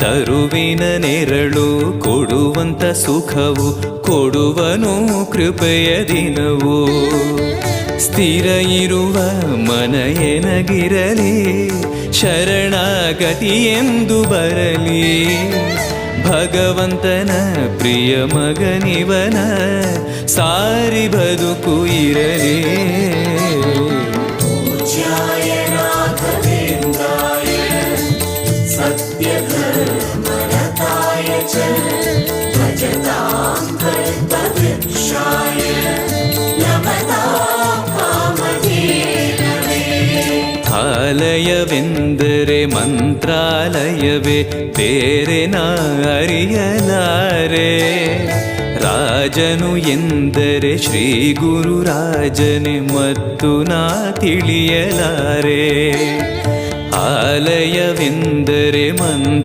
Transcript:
ತರುವಿನ ನೆರಳು ಕೊಡುವಂತ ಸುಖವು ಕೊಡುವನು ಕೃಪೆಯ ದಿನವು. ಸ್ಥಿರ ಇರುವ ಮನ ಎನಗಿರಲಿ ಶರಣಾಗತಿ ಎಂದು ಬರಲಿ. ಭಗವಂತನ ಪ್ರಿಯ ಮಗನಿವನ ಸಾರಿ ಬದುಕು ಇರಲಿ. ಆಲಯವೆಂದರೆ ಮಂತ್ರಾಲಯವೇ ಬೇರೆ ನಾ ಅರಿಯಲಾರೆ. ರಾಜನು ಎಂದರೆ ಶ್ರೀ ಗುರುರಾಜನೇ ಮತ್ತು ನಾ ತಿಳಿಯಲಾರೆ. ಆಲಯವೆಂದರೆ